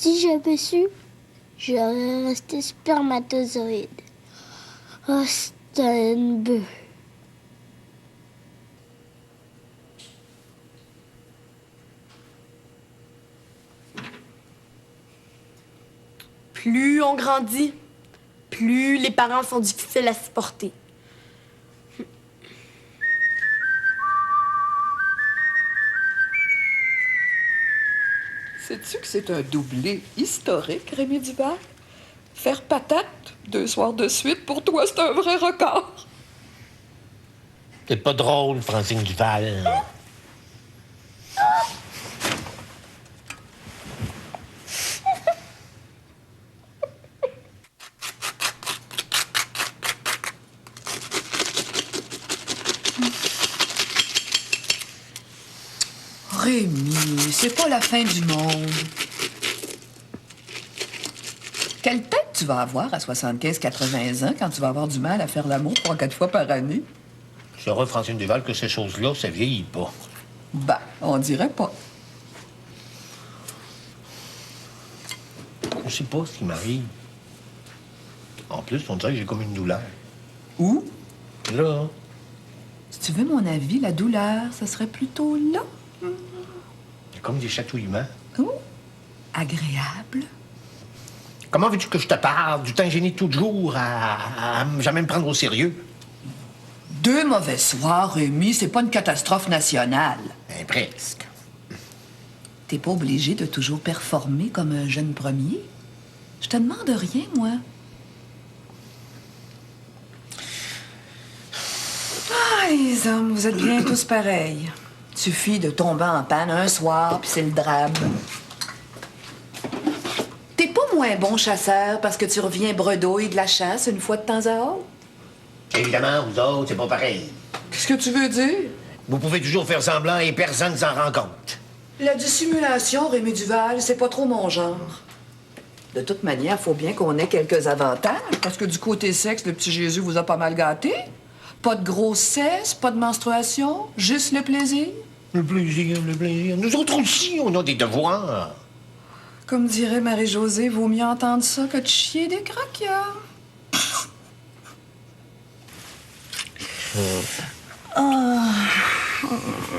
Si j'avais su, j'aurais resté spermatozoïde. Oh, c'était une bœuf. Plus on grandit, plus les parents sont difficiles à supporter. Sais-tu que c'est un doublé historique, Rémi Duval? Faire patate 2 soirs de suite, pour toi, c'est un vrai record. C'est pas drôle, Francine Duval. Rémi, c'est pas la fin du monde. Quelle tête tu vas avoir à 75-80 ans quand tu vas avoir du mal à faire l'amour 3-4 fois par année? Tu sauras, Francine Duval, que ces choses-là, ça vieillit pas. Ben, on dirait pas. Je sais pas ce qui m'arrive. En plus, on dirait que j'ai comme une douleur. Où? Là, Si tu veux mon avis, la douleur, ça serait plutôt là. il y a comme des chatouillements. Où? Agréable. Comment veux-tu que je te parle du temps gêné tout jour à jamais me prendre au sérieux? 2 mauvais soirs, Rémi, c'est pas une catastrophe nationale. Ben, presque. T'es pas obligé de toujours performer comme un jeune premier. Je te demande rien, moi. Ah, les hommes, vous êtes bien tous pareils. Suffit de tomber en panne un soir, puis c'est le drame. T'es pas moins bon chasseur parce que tu reviens bredouille de la chasse une fois de temps à autre? Évidemment, vous autres, c'est pas pareil. Qu'est-ce que tu veux dire? Vous pouvez toujours faire semblant et personne s'en rend compte. La dissimulation, Rémi Duval, c'est pas trop mon genre. De toute manière, faut bien qu'on ait quelques avantages, parce que du côté sexe, le petit Jésus vous a pas mal gâté. Pas de grossesse, pas de menstruation, juste le plaisir. Le plaisir, le plaisir. Nous autres aussi, on a des devoirs. Comme dirait Marie-Josée, vaut mieux entendre ça que de chier des croqueurs.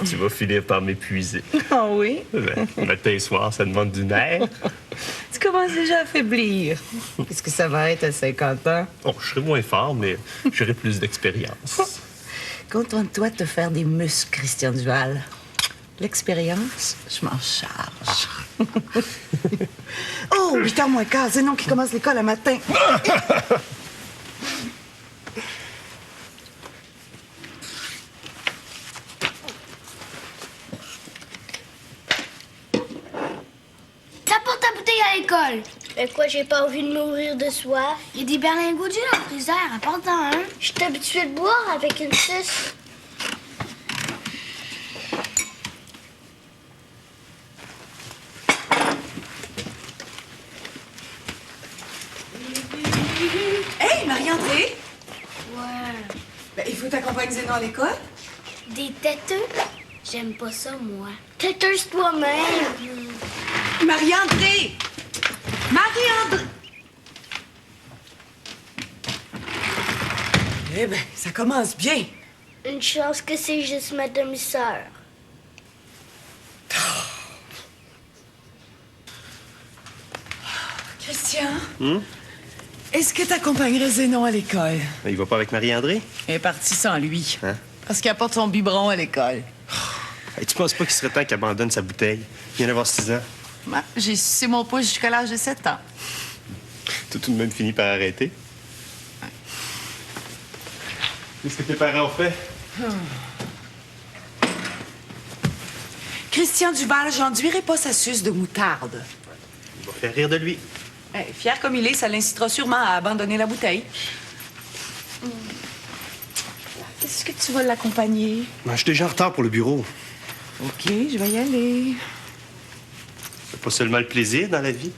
Tu vas finir par m'épuiser. Ah oui? Ben, matin et soir, ça demande du nerf. Tu commences déjà à faiblir. Qu'est-ce que ça va être à 50 ans? Bon, je serai moins fort, mais j'aurai plus d'expérience. Contente-toi de te faire des muscles, Christian Duval. L'expérience, je m'en charge. Oh, 8h moins quart, c'est non qui commence l'école le matin. T'apportes ta bouteille à l'école. Mais quoi, j'ai pas envie de mourir de soif? Il y a des berlingots dans le frigidaire, apporte-en un. Je suis habituée de boire avec une suce. Hey, Marie-André! Ouais. Ben, il faut t'accompagner Zénon à l'école. Des têteux? J'aime pas ça, moi. Têteuse toi-même. Marie-André! Marie-André! Eh bien, ça commence bien. Une chance que c'est juste ma demi-sœur. Christian? Est-ce que t'accompagnerais Zénon à l'école? Il va pas avec Marie-André? Elle est partie sans lui. Hein? Parce qu'il apporte son biberon à l'école. Hey, tu penses pas qu'il serait temps qu'il abandonne sa bouteille? Il vient d'avoir 6 ans. Ouais, j'ai sucé mon pouce jusqu'à l'âge de 7 ans. T'as tout de même fini par arrêter. Qu'est-ce que tes parents ont fait? Christian Duval, j'enduirai pas sa suce de moutarde. Il va faire rire de lui. Hey, fier comme il est, ça l'incitera sûrement à abandonner la bouteille. Est-ce que tu vas l'accompagner? Je suis déjà en retard pour le bureau. OK, je vais y aller. C'est pas seulement le plaisir dans la vie.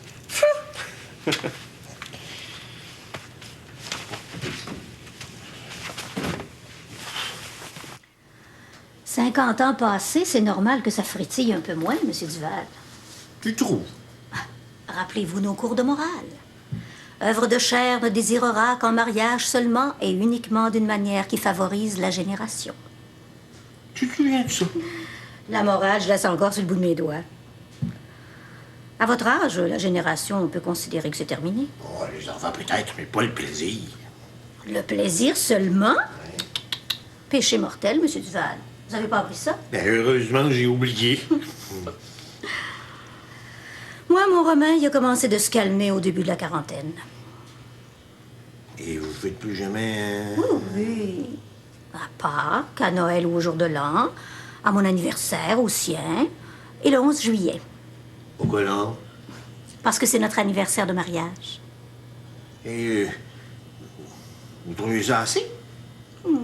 50 ans passés, c'est normal que ça fritille un peu moins, M. Duval. Tu trouves? Rappelez-vous nos cours de morale. Œuvre de chair ne désirera qu'en mariage seulement et uniquement d'une manière qui favorise la génération. Tu te souviens de ça? La morale, je laisse encore sur le bout de mes doigts. À votre âge, la génération, on peut considérer que c'est terminé. Oh, les enfants peut-être, mais pas le plaisir. Le plaisir seulement? Péché mortel, Monsieur Duval. Vous avez pas appris ça? Ben, heureusement, j'ai oublié. Moi, mon Romain, il a commencé de se calmer au début de la quarantaine. Et vous faites plus jamais... Oui. À Pâques, à Noël ou au jour de l'an, à mon anniversaire, au sien, et le 11 juillet. Pourquoi là? Parce que c'est notre anniversaire de mariage. Et... vous trouvez ça assez?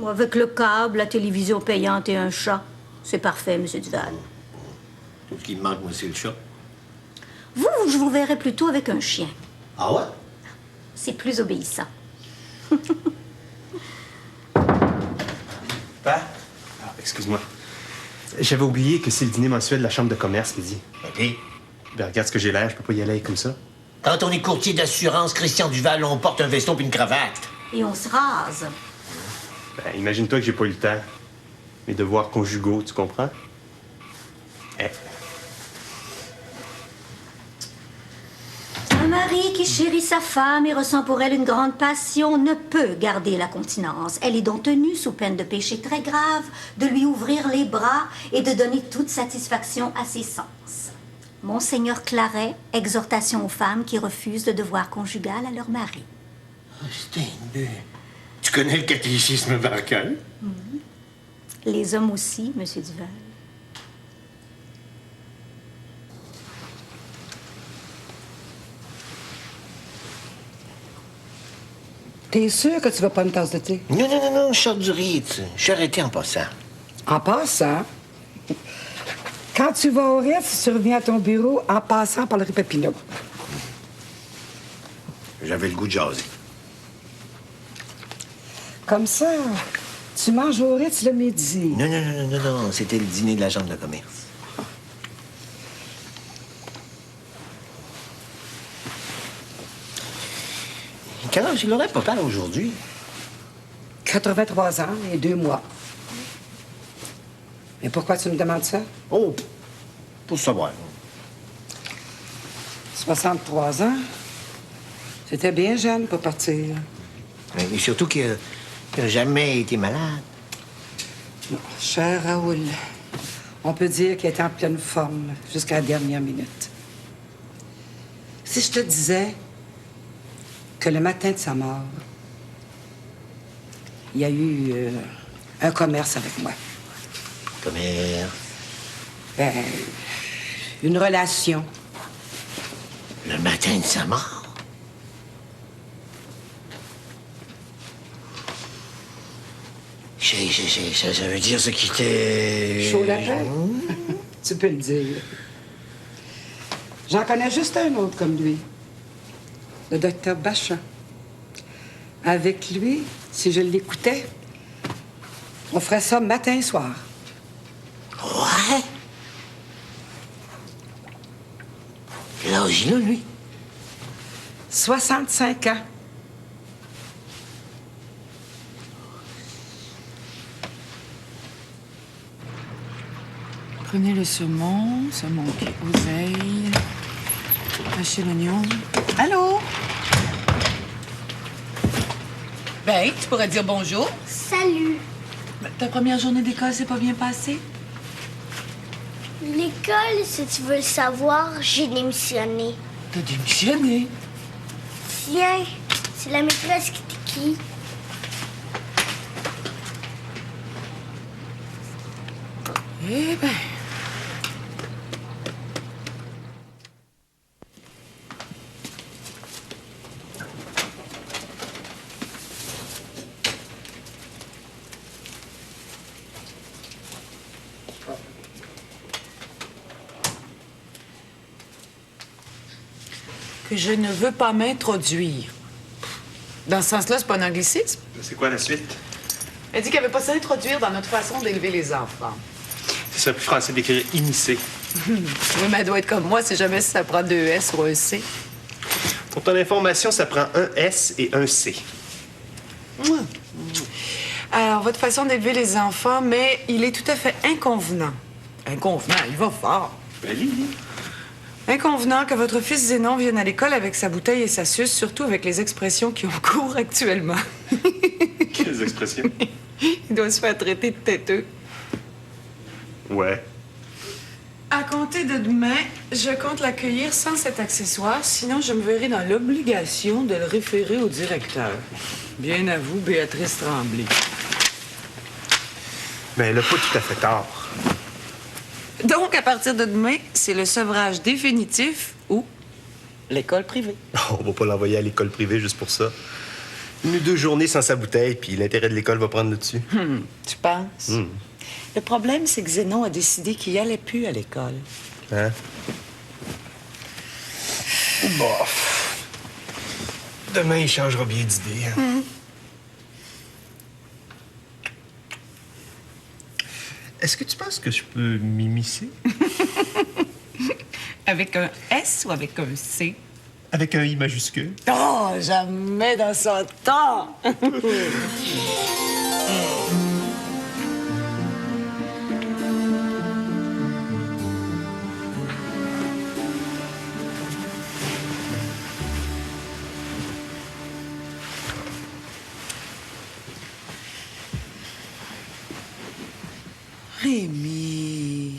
Avec le câble, la télévision payante et un chat, c'est parfait, Monsieur Duval. Tout ce qui me manque, moi, c'est le chat. Vous, je vous verrai plutôt avec un chien. Ah ouais? C'est plus obéissant. Pa? Ah, excuse-moi. J'avais oublié que c'est le dîner mensuel de la chambre de commerce, Lydie. OK. Ben, regarde ce que j'ai l'air, je peux pas y aller comme ça. Quand on est courtier d'assurance, Christian Duval, on porte un veston puis une cravate. Et on se rase. Ben, imagine-toi que j'ai pas eu le temps. Mes devoirs conjugaux, tu comprends? Eh. Un mari qui chérit sa femme et ressent pour elle une grande passion ne peut garder la continence. Elle est donc tenue, sous peine de péché très grave, de lui ouvrir les bras et de donner toute satisfaction à ses sens. Monseigneur Claret, exhortation aux femmes qui refusent le devoir conjugal à leur mari. Tu connais le catéchisme par cœur? Les hommes aussi, Monsieur Duval. T'es sûr que tu vas pas une tasse de thé? Non, non, non, non, je sors du Ritz. Je suis arrêté en passant. En passant, quand tu vas au Ritz, tu reviens à ton bureau en passant par le rue Papineau. J'avais le goût de jaser. Comme ça, tu manges au Ritz le midi. Non, non, non, non, non, non, c'était le dîner de la chambre de commerce. Quel âge il aurait pas mal aujourd'hui? 83 ans et 2 mois. Et pourquoi tu me demandes ça? Oh, pour savoir. 63 ans. C'était bien jeune pour partir. Et surtout qu'il n'a jamais été malade. Non, cher Raoul, on peut dire qu'il était en pleine forme jusqu'à la dernière minute. Si je te disais que le matin de sa mort, il y a eu un commerce avec moi. Commerce. Ben, une relation. Le matin de sa mort? Ça veut dire ce qui était... Chaud la tête? Tu peux le dire. J'en connais juste un autre comme lui. Le docteur Bachan. Avec lui, si je l'écoutais, on ferait ça matin et soir. Ouais? Quel âge il a, lui? 65 ans. Prenez le saumon oseille, hachez l'oignon. Allô? Ben, tu pourrais dire bonjour. Salut. Ta première journée d'école s'est pas bien passée? L'école, si tu veux le savoir, j'ai démissionné. T'as démissionné? Tiens, c'est la maîtresse qui t'écrit. Eh ben... Que je ne veux pas m'introduire. Dans ce sens-là, c'est pas un anglicisme. C'est quoi la suite? Elle dit qu'elle veut pas s'introduire dans notre façon d'élever les enfants. C'est ça, plus français d'écrire immiscer. Oui, mais elle doit être comme moi si jamais ça prend 2 S ou un C. Pour ton information, ça prend un S et un C. Alors, votre façon d'élever les enfants, mais il est tout à fait inconvenant. Inconvenant, il va fort. Ben, lis. Inconvenant que votre fils Zénon vienne à l'école avec sa bouteille et sa suce, surtout avec les expressions qui ont cours actuellement. Quelles expressions? Il doit se faire traiter de têteux. Ouais. À compter de demain, je compte l'accueillir sans cet accessoire, sinon je me verrai dans l'obligation de le référer au directeur. Bien à vous, Béatrice Tremblay. Ben, elle a pas tout à fait tort. Donc, à partir de demain, c'est le sevrage définitif ou l'école privée. On va pas l'envoyer à l'école privée juste pour ça. 1 ou 2 journées sans sa bouteille, puis l'intérêt de l'école va prendre le dessus. Tu penses? Le problème, c'est que Zénon a décidé qu'il allait plus à l'école. Hein? Bon. Demain, il changera bien d'idée. Hein? Est-ce que tu penses que je peux m'immiscer? Avec un S ou avec un C? Avec un I majuscule? Oh, jamais dans son temps! Rémi.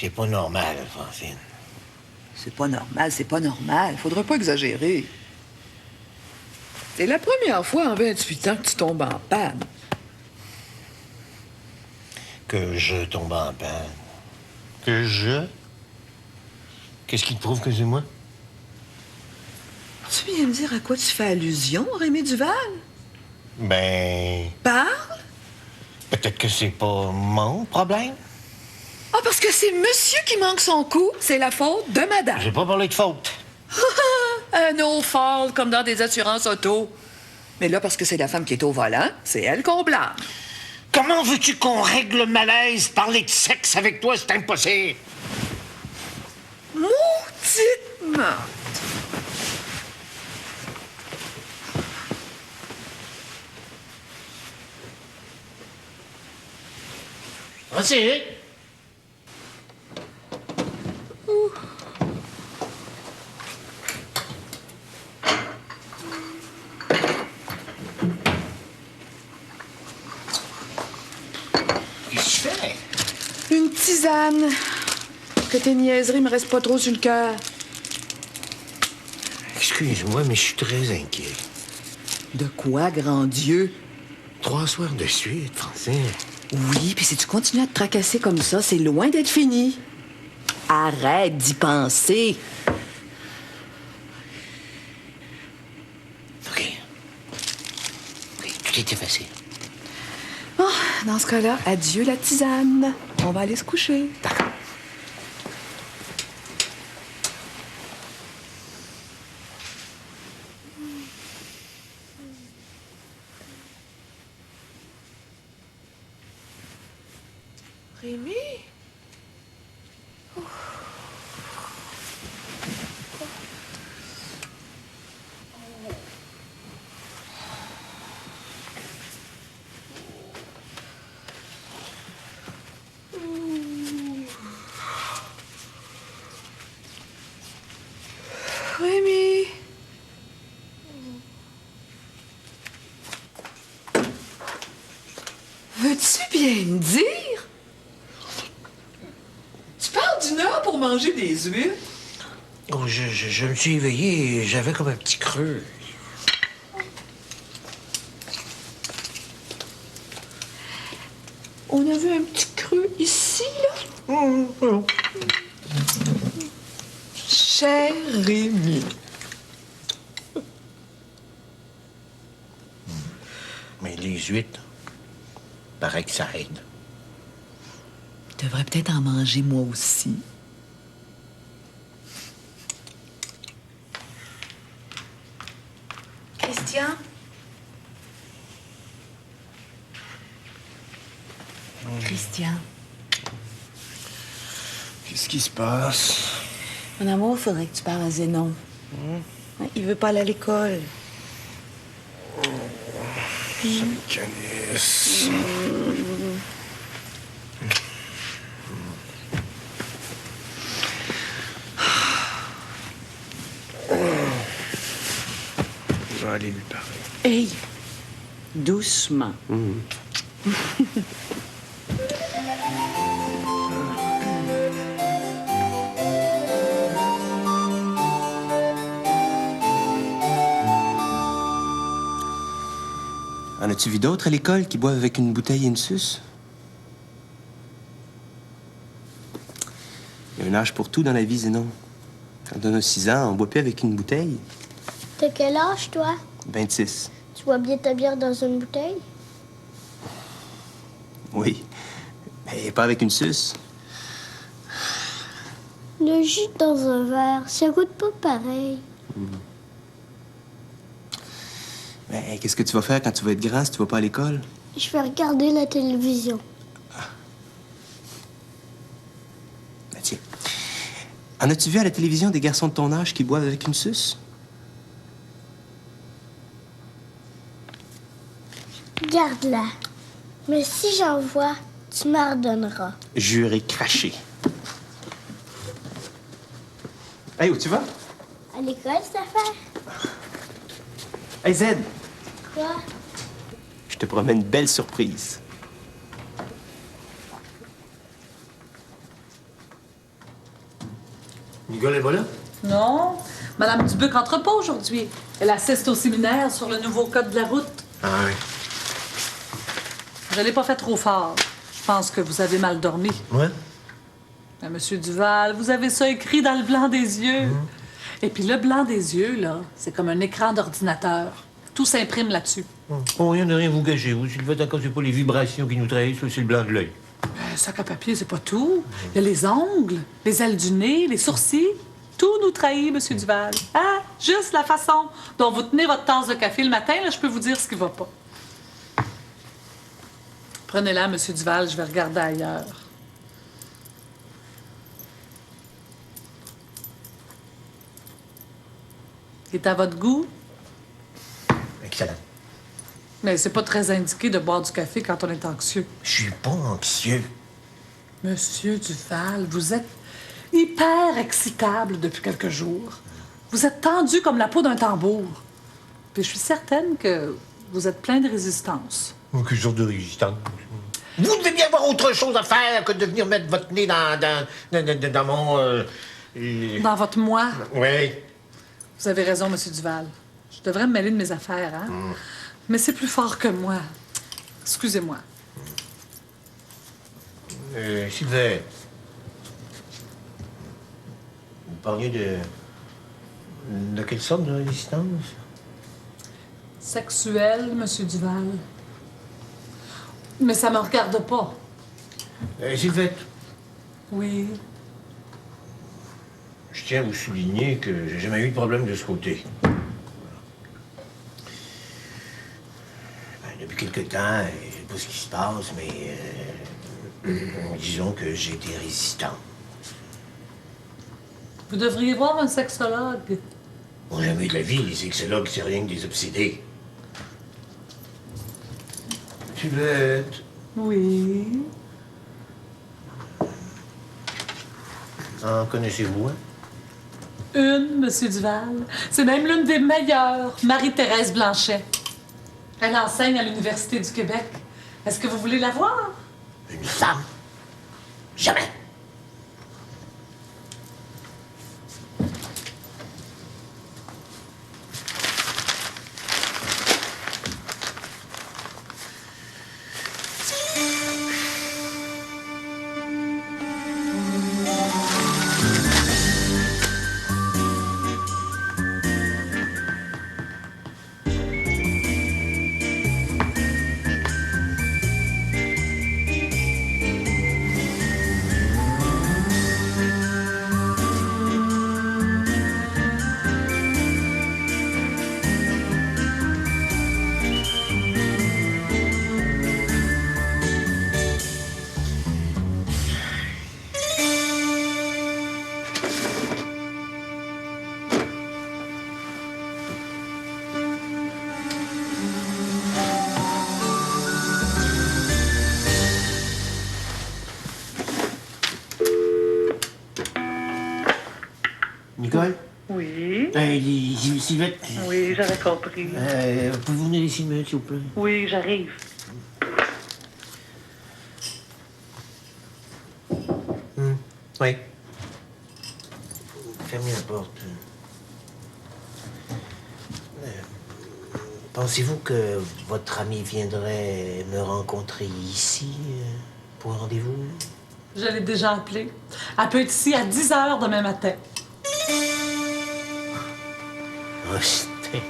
C'est pas normal, Francine. C'est pas normal, c'est pas normal. Faudrait pas exagérer. C'est la première fois en 28 ans que tu tombes en panne. Que je tombe en panne. Que je? Qu'est-ce qui te prouve que c'est moi? Tu viens me dire à quoi tu fais allusion, Rémi Duval? Ben, Parle? peut-être que c'est pas mon problème. Ah, parce que c'est monsieur qui manque son coup. C'est la faute de madame. J'ai pas parlé de faute. Un no fault, comme dans des assurances auto. Mais là, parce que c'est la femme qui est au volant, c'est elle qu'on blâme. Comment veux-tu qu'on règle le malaise? Parler de sexe avec toi, c'est impossible. Mauditement. Vas-y. Qu'est-ce que tu fais? Une tisane. Que tes niaiseries me restent pas trop sur le cœur. Excuse-moi, mais je suis très inquiet. De quoi, grand Dieu? 3 soirs de suite, Francine. Oui, puis si tu continues à te tracasser comme ça, c'est loin d'être fini. Arrête d'y penser. OK. OK, tout est effacé. Bon, dans ce cas-là, adieu la tisane. On va aller se coucher. D'accord. Rémi? Rémi? Veux-tu bien me dire? Tu parles d'une heure pour manger des huîtres? Oh, je me suis éveillé et j'avais comme un petit creux. On a vu un petit creux ici, là? Cher Rémi. Mais les huîtres, paraît que ça aide. Je devrais peut-être en manger moi aussi. Christian? Christian, Qu'est-ce qui se passe? Mon amour, il faudrait que tu parles à Zénon. Il veut pas aller à l'école. Ça me calisse. Je vais aller lui parler. Hey! Doucement. En as-tu vu d'autres à l'école qui boivent avec une bouteille et une suce? Il y a un âge pour tout dans la vie, Zénon. Quand on a 6 ans, on boit plus avec une bouteille. T'as quel âge, toi? 26. Tu bois bien ta bière dans une bouteille? Oui. Mais pas avec une suce. Le jus dans un verre, ça goûte pas pareil. Mais qu'est-ce que tu vas faire quand tu vas être grand si tu vas pas à l'école? Je vais regarder la télévision. Ben tiens. En as-tu vu à la télévision des garçons de ton âge qui boivent avec une suce? Garde-la. Mais si j'en vois, tu m'en redonneras. Juré craché. Hey, où tu vas? À l'école, cette affaire? Hey, Zed! Quoi? Je te promets une belle surprise. Nicole est pas là? Non. Madame Dubuc rentre pas aujourd'hui. Elle assiste au séminaire sur le nouveau code de la route. Ah oui. Je l'ai pas fait trop fort. Je pense que vous avez mal dormi. Ouais? Mais Monsieur Duval, vous avez ça écrit dans le blanc des yeux. Et puis le blanc des yeux, là, c'est comme un écran d'ordinateur. Tout s'imprime là-dessus. On vient de rien vous gâcher. Vous, Sylvain, d'accord, c'est pas les vibrations qui nous trahissent, c'est le blanc de l'œil. Un sac à papier, c'est pas tout. Il y a les ongles, les ailes du nez, les sourcils. Tout nous trahit, Monsieur Duval. Ah, juste la façon dont vous tenez votre tasse de café le matin, là, je peux vous dire ce qui va pas. Prenez-la, Monsieur Duval, je vais regarder ailleurs. Il est à votre goût? Excellent. Mais c'est pas très indiqué de boire du café quand on est anxieux. Je suis pas anxieux. Monsieur Duval, vous êtes hyper excitable depuis quelques jours. Vous êtes tendu comme la peau d'un tambour. Puis je suis certaine que vous êtes plein de résistance. Oh, quel genre de résistance? Vous devez bien avoir autre chose à faire que de venir mettre votre nez dans mon... Dans votre moi. Oui. Vous avez raison, Monsieur Duval. Je devrais me mêler de mes affaires, hein? Mais c'est plus fort que moi. Excusez-moi. Sylvain, vous parliez de quelle sorte de résistance? Sexuelle, Monsieur Duval. Mais ça me regarde pas. Sylvain, Oui. je tiens à vous souligner que j'ai jamais eu de problème de ce côté. Ben, depuis quelque temps, je sais pas ce qui se passe, mais disons que j'ai été résistant. Vous devriez voir un sexologue. Bon, jamais de la vie, les sexologues, c'est rien que des obsédés. Sylvain, Oui. en connaissez-vous, hein? Une, Monsieur Duval. C'est même l'une des meilleures, Marie-Thérèse Blanchet. Elle enseigne à l'Université du Québec. Est-ce que vous voulez la voir? Une femme? Jamais. Nicole? Oui. Sylvette? Oui, j'avais compris. Pouvez-vous venir ici une minute, s'il vous plaît? Oui, j'arrive. Oui. Fermez la porte. Pensez-vous que votre ami viendrait me rencontrer ici pour un rendez-vous? Je l'ai déjà appelée. Elle peut être ici à 10 h demain matin. Oh, c'était...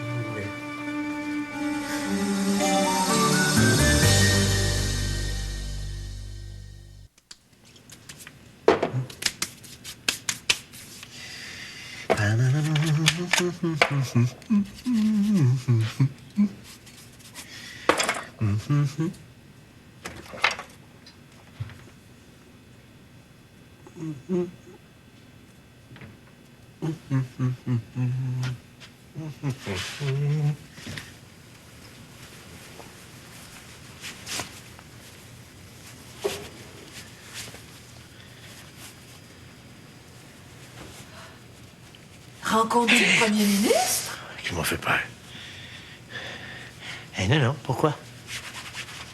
Rencontrer le premier ministre? Tu m'en fais peur. Non, pourquoi?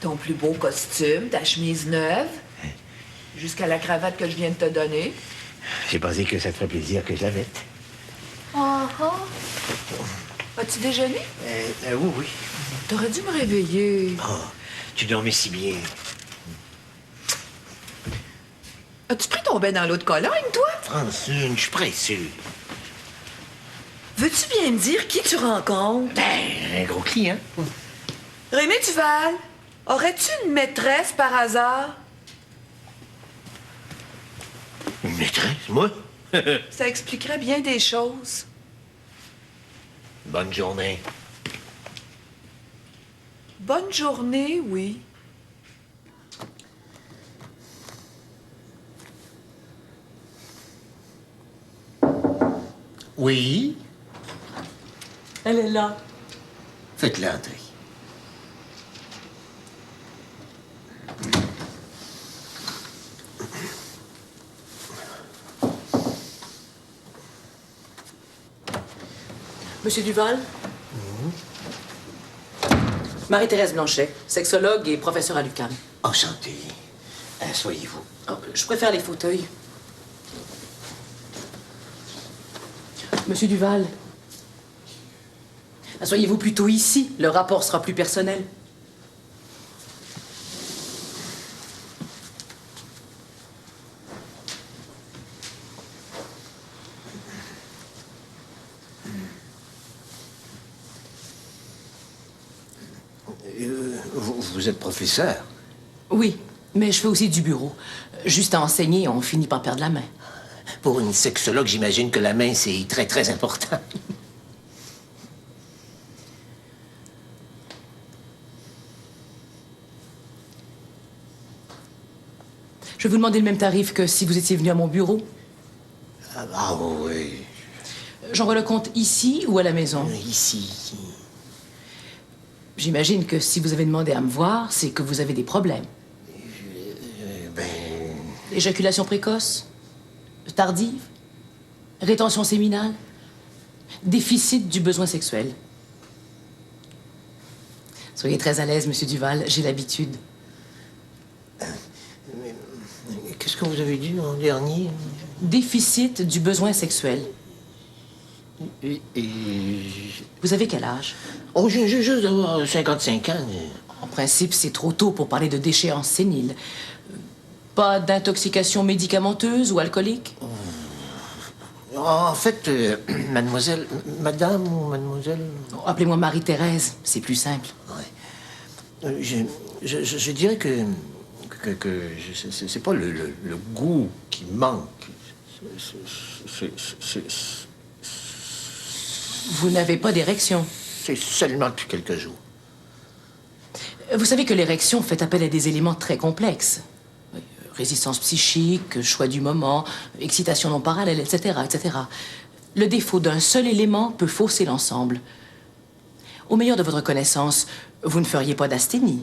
Ton plus beau costume, ta chemise neuve, jusqu'à la cravate que je viens de te donner. J'ai pensé que ça te ferait plaisir que je la mette. As-tu déjeuné? Oui. T'aurais dû me réveiller. Oh, tu dormais si bien. As-tu pris ton bain dans l'eau de Cologne, toi? Francine, je suis pressé. Veux-tu bien me dire qui tu rencontres? Un gros client. Rémi Duval, aurais-tu une maîtresse par hasard? Une maîtresse, moi? Ça expliquerait bien des choses. Bonne journée. Bonne journée, oui. Oui? Elle est là. Faites-la entrer. Monsieur Duval? Marie-Thérèse Blanchet, sexologue et professeure à l'UQAM. Enchanté. Asseyez-vous. Oh, je préfère les fauteuils. Monsieur Duval, asseyez-vous plutôt ici. Le rapport sera plus personnel. Vous êtes professeur? Oui, mais je fais aussi du bureau. Juste à enseigner, on finit par perdre la main. Pour une sexologue, j'imagine que la main, c'est très, très important. Je vais vous demander le même tarif que si vous étiez venu à mon bureau. Ah oui. J'envoie le compte ici ou à la maison? Ici. J'imagine que si vous avez demandé à me voir, c'est que vous avez des problèmes. Éjaculation précoce? Tardive? Rétention séminale? Déficit du besoin sexuel? Soyez très à l'aise, Monsieur Duval, j'ai l'habitude. Qu'est-ce que vous avez dit en dernier? Déficit du besoin sexuel. Et... Vous avez quel âge? Oh, j'ai juste d'avoir 55 ans. En principe, c'est trop tôt pour parler de déchéance sénile. Pas d'intoxication médicamenteuse ou alcoolique? En fait, mademoiselle... Madame ou mademoiselle... Oh, appelez-moi Marie-Thérèse, c'est plus simple. Ouais. Je dirais que c'est pas le goût qui manque. Vous n'avez pas d'érection? C'est seulement depuis quelques jours. Vous savez que l'érection fait appel à des éléments très complexes. Résistance psychique, choix du moment, excitation non parallèle, etc., etc. Le défaut d'un seul élément peut fausser l'ensemble. Au meilleur de votre connaissance, vous ne feriez pas d'asthénie.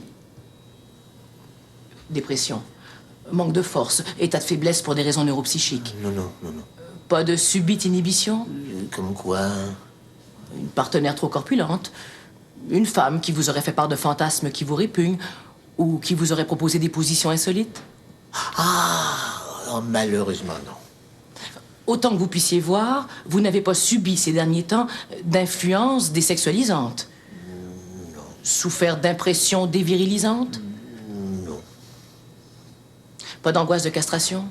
Dépression, manque de force, état de faiblesse pour des raisons neuropsychiques. Non. Pas de subite inhibition? Comme quoi? Une partenaire trop corpulente? Une femme qui vous aurait fait part de fantasmes qui vous répugnent? Ou qui vous aurait proposé des positions insolites? Oh, malheureusement, non. Autant que vous puissiez voir, vous n'avez pas subi ces derniers temps d'influence désexualisante? Non. Souffert d'impressions dévirilisantes? Non. Pas d'angoisse de castration?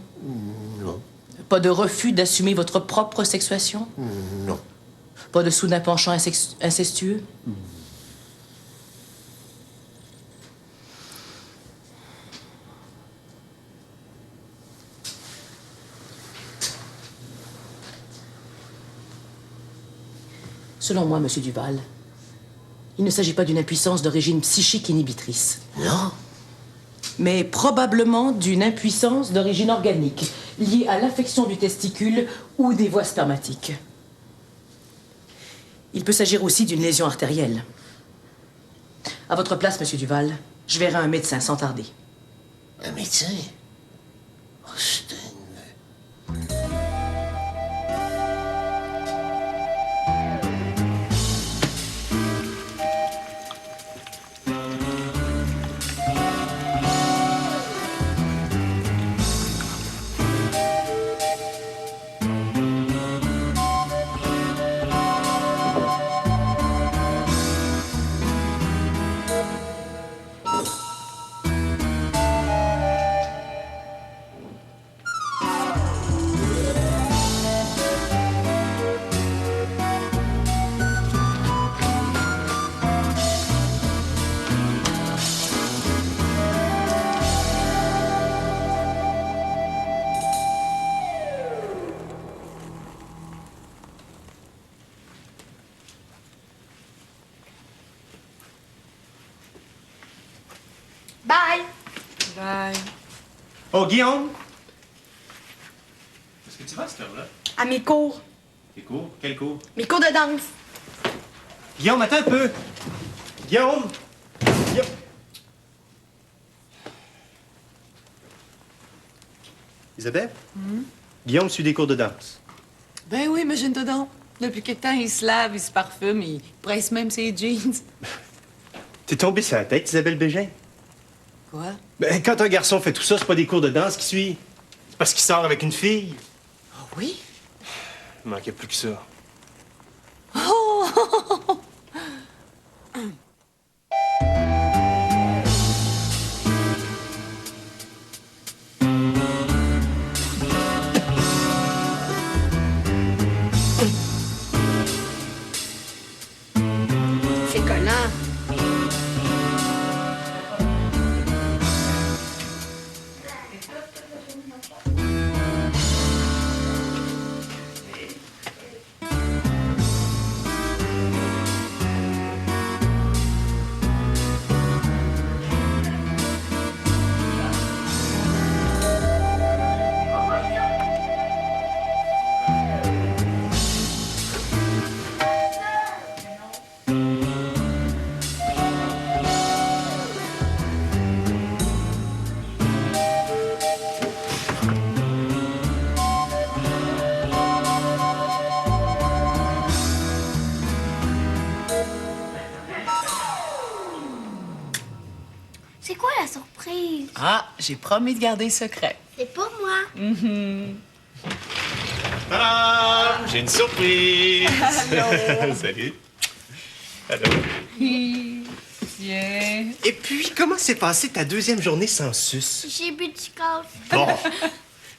Non. Pas de refus d'assumer votre propre sexuation? Non. Pas de soudain penchant incestueux? Selon moi, Monsieur Duval, il ne s'agit pas d'une impuissance d'origine psychique inhibitrice. Non. Mais probablement d'une impuissance d'origine organique, liée à l'affection du testicule ou des voies spermatiques. Il peut s'agir aussi d'une lésion artérielle. À votre place, Monsieur Duval, je verrai un médecin sans tarder. Un médecin? Oh, c'est Bye! Bye. Oh, Guillaume! Est-ce que tu vas à cette heure-là? À mes cours. Tes cours? Quel cours? Mes cours de danse. Guillaume, attends un peu! Guillaume! Guillaume! Isabelle? Guillaume suit des cours de danse. Ben oui, imagine-toi donc. Depuis quelque temps, il se lave, il se parfume, il presse même ses jeans. T'es tombé sur la tête, Isabelle Bégin? Quoi? Ben, quand un garçon fait tout ça, c'est pas des cours de danse qu'il suit. C'est parce qu'il sort avec une fille. Ah oui? Il manquait plus que ça. Oh! C'est collant. C'est quoi la surprise? Ah, j'ai promis de garder secret. C'est pas moi. Tadam! J'ai une surprise! Allô? Salut! Allô? Tiens. Et puis, comment s'est passée ta deuxième journée sans sus? J'ai bu du café. Bon,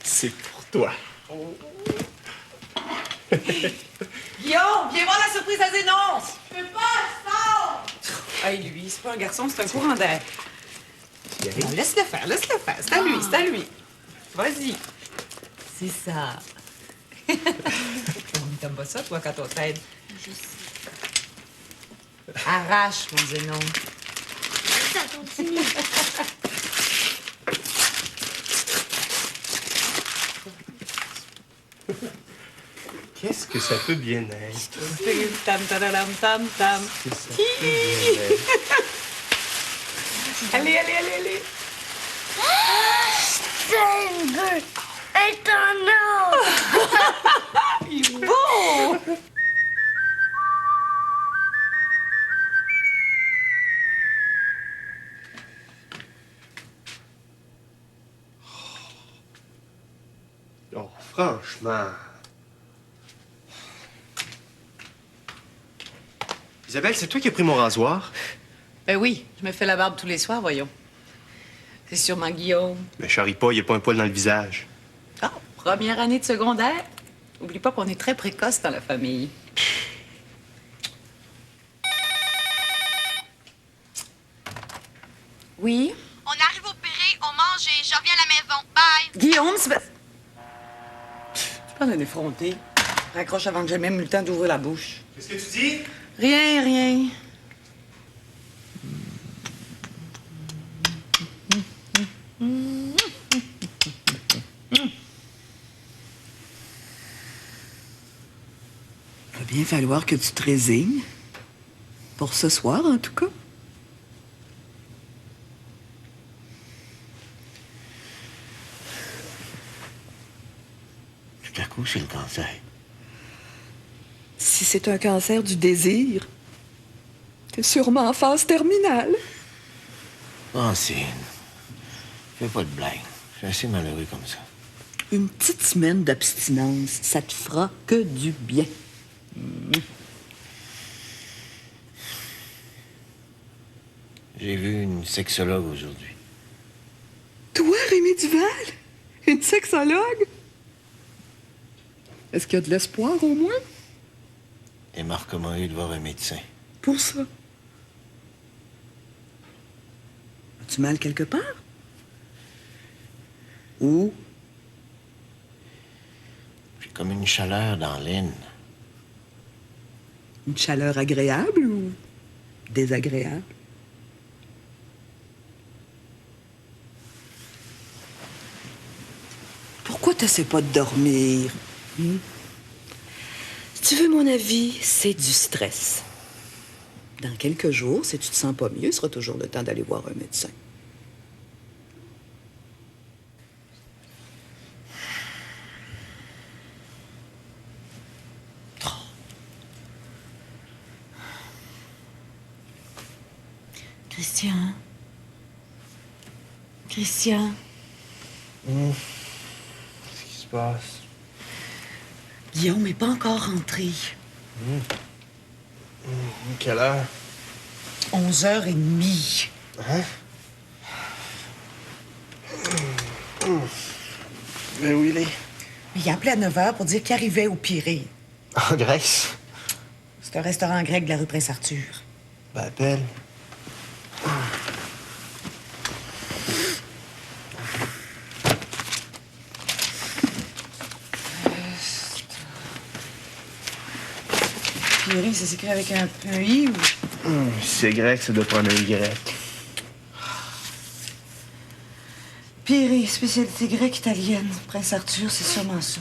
c'est pour toi. Guillaume, viens voir la surprise à Zénonce! Je peux pas, je sors! Hey, lui, c'est pas un garçon, c'est un courant d'air. Non, laisse-le faire, laisse-le faire. C'est à lui, c'est à lui. Vas-y. C'est ça. T'aimes pas ça, toi, quand on t'aide? Je sais. Arrache, mon Zénon. Ça continue. Qu'est-ce que ça peut bien être? Tam, tadadam, tam, tam. Qu'est-ce que ça peut bien être? Allez, allez, allez, allez. C'est un gueule. Est un homme. Oh, franchement. Isabelle, c'est toi qui as pris mon rasoir? Ben oui, je me fais la barbe tous les soirs, voyons. C'est sûrement Guillaume. Mais charrie pas, il n'y a pas un poil dans le visage. Ah, première année de secondaire. Oublie pas qu'on est très précoce dans la famille. Oui? On arrive au Péré, on mange et je reviens à la maison. Bye! Guillaume, c'est pas... Tu parles d'un effronté. Raccroche avant que j'ai même eu le temps d'ouvrir la bouche. Qu'est-ce que tu dis? Rien, rien. Il va bien falloir que tu te résignes. Pour ce soir, en tout cas. Tout à coup, c'est le cancer. Si c'est un cancer du désir, t'es sûrement en phase terminale. Francine, fais pas de blague. Je suis assez malheureux comme ça. Une petite semaine d'abstinence, ça te fera que du bien. J'ai vu une sexologue aujourd'hui. Toi, Rémi Duval? Une sexologue? Est-ce qu'il y a de l'espoir, au moins? Elle m'a recommandé de voir un médecin. Pour ça? As-tu mal quelque part? Où? J'ai comme une chaleur dans l'aine. Une chaleur agréable ou désagréable? Pourquoi t'essaies pas de dormir? Si tu veux mon avis, c'est du stress. Dans quelques jours, si tu te sens pas mieux, il sera toujours le temps d'aller voir un médecin. Christian. Christian. Qu'est-ce qui se passe? Guillaume n'est pas encore rentré. Quelle heure? 11h30. Hein? Mais où il est? Il a appelé à 9h pour dire qu'il arrivait au Pirée. En Grèce? C'est un restaurant grec de la rue Prince-Arthur. Ben, appelle. Pirée, ça s'écrit avec un I ou... C'est grec, ça doit prendre un Y. Pirée, spécialité grecque italienne. Prince-Arthur, c'est sûrement ça.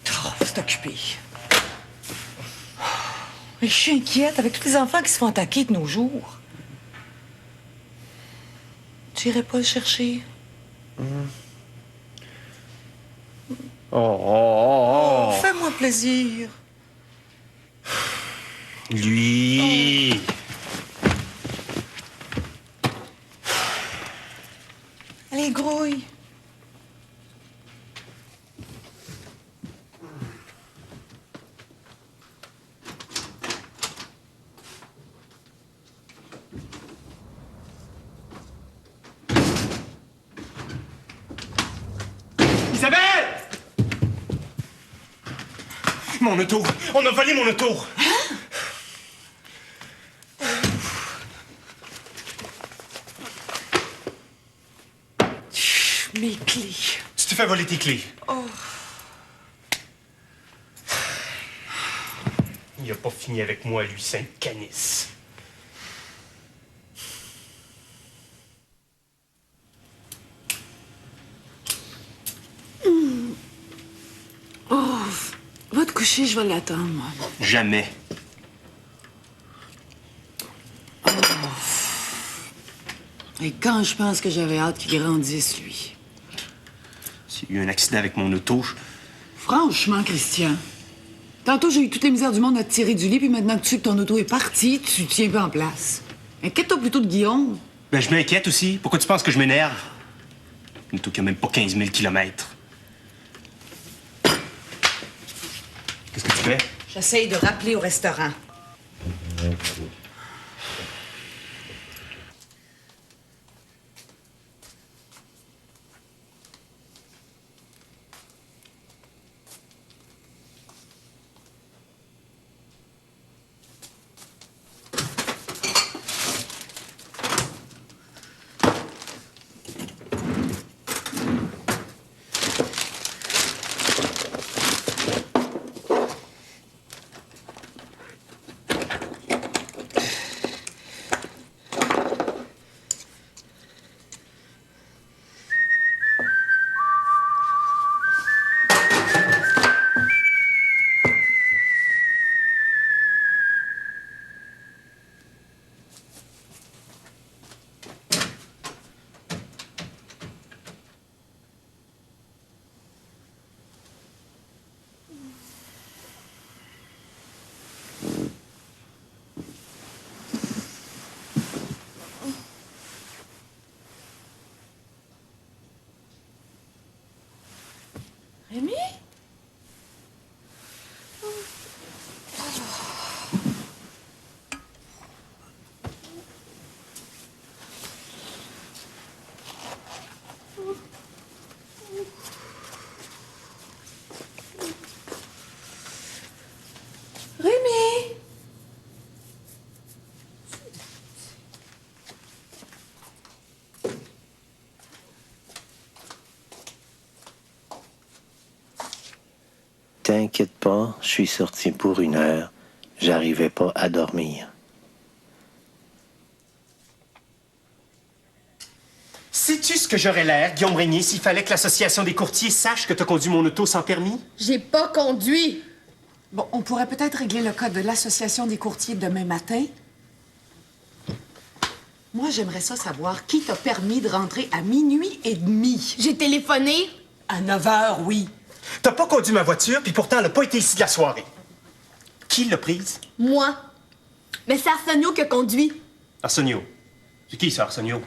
Oh, c'est occupé. Mais je suis inquiète avec tous les enfants qui se font attaquer de nos jours. Tu irais pas le chercher? Oh. Fais-moi plaisir. Lui. Allez, grouille. Isabelle! Mon auto! On a volé mon auto! Mes clés. Tu te fais voler tes clés. Oh. Il a pas fini avec moi, lui, c'est un canis. Oh, va te coucher, je vais l'attendre, moi. Jamais. Et quand je pense que j'avais hâte qu'il grandisse, lui. S'il y a eu un accident avec mon auto, Franchement, Christian, tantôt j'ai eu toutes les misères du monde à te tirer du lit, puis maintenant que tu sais que ton auto est partie, tu tiens pas en place. Inquiète-toi plutôt de Guillaume. ben je m'inquiète aussi. Pourquoi tu penses que je m'énerve? Une auto qui a même pas 15 000 kilomètres. Qu'est-ce que tu fais? J'essaye de rappeler au restaurant. Rémi? Rémi? T'inquiète pas, je suis sorti pour 1 heure. J'arrivais pas à dormir. Sais-tu ce que j'aurais l'air, Guillaume Régnier, s'il fallait que l'association des courtiers sache que t'as conduit mon auto sans permis? J'ai pas conduit. Bon, on pourrait peut-être régler le cas de l'association des courtiers demain matin. Moi, j'aimerais ça savoir qui t'a permis de rentrer à 00h30. J'ai téléphoné. À 9h, oui. T'as pas conduit ma voiture, puis pourtant elle a pas été ici de la soirée. Qui l'a prise? Moi. Mais c'est Arsenio qui a conduit. Arsenio. C'est qui ça, Arsenio?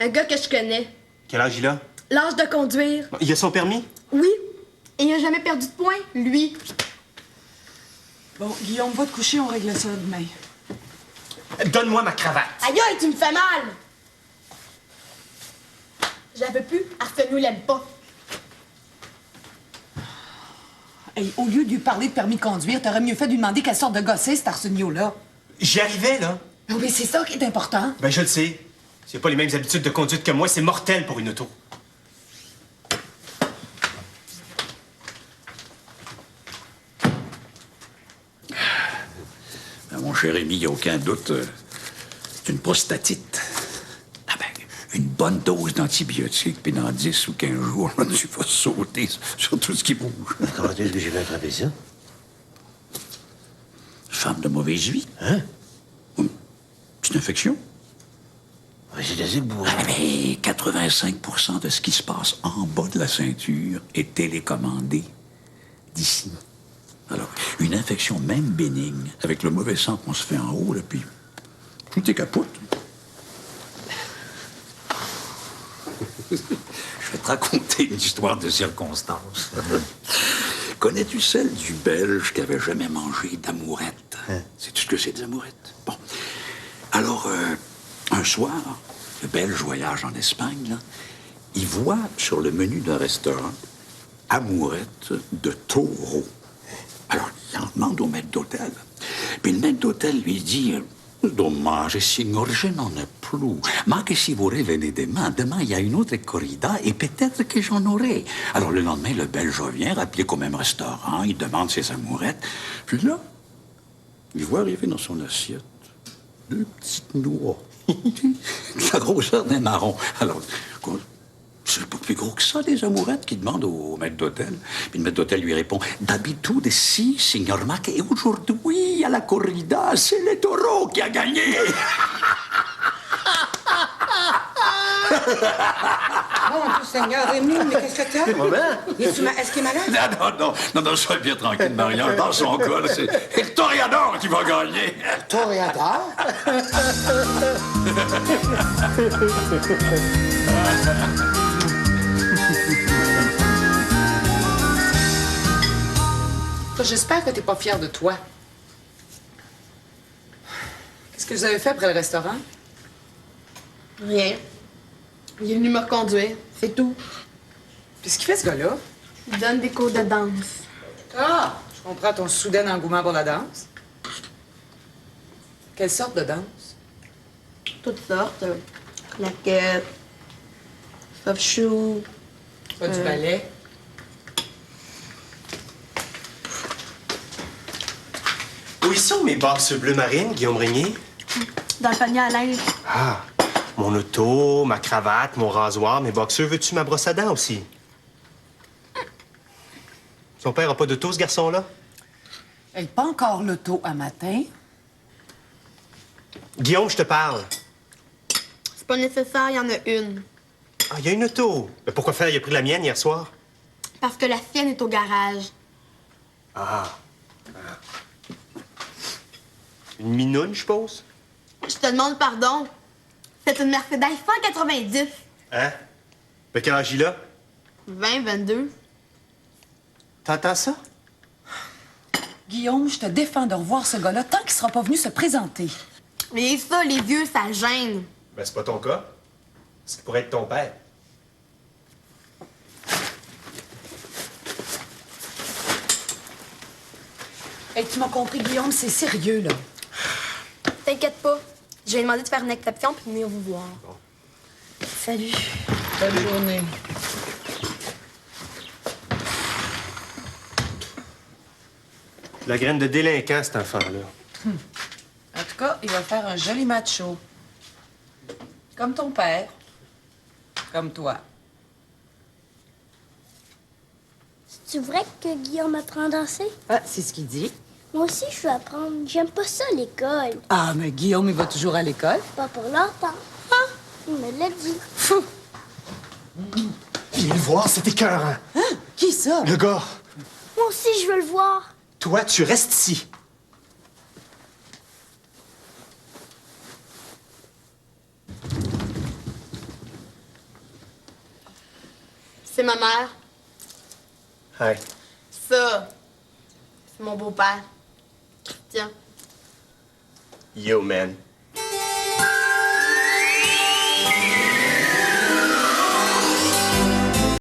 Un gars que je connais. Quel âge il a? L'âge de conduire. Il a son permis? Oui. Et il a jamais perdu de points, lui. Bon, Guillaume, va te coucher, on règle ça demain. Donne-moi ma cravate. Aïe, aïe, tu me fais mal. Je la veux plus. Arsenio l'aime pas. Hey, au lieu de lui parler de permis de conduire, t'aurais mieux fait de lui demander quelle sorte de gossé, cet Arsenio-là. J'y arrivais, là. Non, mais c'est ça qui est important. Ben, je le sais. C'est pas les mêmes habitudes de conduite que moi, c'est mortel pour une auto. Ben, mon cher Rémi, il n'y a aucun doute. C'est une prostatite. Ah ben, une bonne dose d'antibiotiques, puis dans 10 ou 15 jours, là, tu vas sauter sur tout ce qui bouge. Comment est-ce que j'ai vais attraper ça? Femme de mauvaise vie. Hein? C'est une infection. Ouais, c'est assez bourré. Ah, mais 85% de ce qui se passe en bas de la ceinture est télécommandé d'ici. Alors, une infection même bénigne, avec le mauvais sang qu'on se fait en haut, là, puis tout est capote. Je vais te raconter une histoire de circonstance. Connais-tu celle du Belge qui avait jamais mangé d'amourette? Hein? Sais-tu ce que c'est des amourettes? Bon. Alors, un soir, le Belge voyage en Espagne, là. Il voit sur le menu d'un restaurant amourette de taureau. Alors, il en demande au maître d'hôtel. Puis le maître d'hôtel lui dit... Dommage, signor, je n'en ai plus. Mais que si vous revenez demain, il y a une autre corrida et peut-être que j'en aurai. Alors le lendemain, le Belge revient, rappelé qu'au même restaurant, il demande ses amourettes. Puis là, il voit arriver dans son assiette 2 petites noix. La grosseur d'un marron. Alors, c'est pas plus gros que ça, des amourettes, qui demandent au maître d'hôtel. Puis le maître d'hôtel lui répond, d'habitude, si, signor Mac, et aujourd'hui, à la corrida, c'est le taureau qui a gagné. Mon Dieu Seigneur, Rémi, mais qu'est-ce que t'as? Maman? Est-ce qu'il est malade? Non, sois bien tranquille, Marianne. Dans son cas, là, c'est le Toréador qui va gagner. Toréador? J'espère que t'es pas fière de toi. Qu'est-ce que vous avez fait après le restaurant? Rien. Il est venu me reconduire. C'est tout. Qu'est-ce qu'il fait, ce gars-là? Il donne des cours de danse. Ah! Je comprends ton soudain engouement pour la danse. Quelle sorte de danse? Toutes sortes. Claquettes. Soft shoe. Pas du ballet? Où ils sont mes boxes bleu marine, Guillaume Régnier? Dans le panier à linge. Ah, mon auto, ma cravate, mon rasoir, mes boxeurs. Veux-tu ma brosse à dents aussi? Son père a pas d'auto, ce garçon-là? Elle pas encore l'auto à matin. Guillaume, je te parle. C'est pas nécessaire, il y en a une. Ah, il y a une auto. Mais pourquoi faire? Il a pris la mienne hier soir. Parce que la sienne est au garage. Ah. Une minoune, je suppose? Je te demande pardon. C'est une Mercedes 190. Hein? Mais quel âge il a? 20, 22. T'entends ça? Guillaume, je te défends de revoir ce gars-là tant qu'il sera pas venu se présenter. Mais ça, les vieux, ça gêne. Ben, c'est pas ton cas. Ce pourrait être ton père. Hey, tu m'as compris, Guillaume, c'est sérieux, là. T'inquiète pas. J'ai demandé de faire une exception puis de venir vous voir. Salut. Bonne journée. La graine de délinquant, cet enfant-là. En tout cas, il va faire un joli macho. Comme ton père. Comme toi. C'est vrai que Guillaume apprend à danser? Ah, c'est ce qu'il dit. Moi aussi, je veux apprendre. J'aime pas ça, l'école. Ah, mais Guillaume, il va toujours à l'école. Pas pour longtemps. Ah, il me l'a dit. Fou! Viens le voir, c'est écœurant. Hein? Qui ça? Le gars. Moi aussi, je veux le voir. Toi, tu restes ici. C'est ma mère. Hey. Ça, c'est mon beau-père. Christian. Yo, man.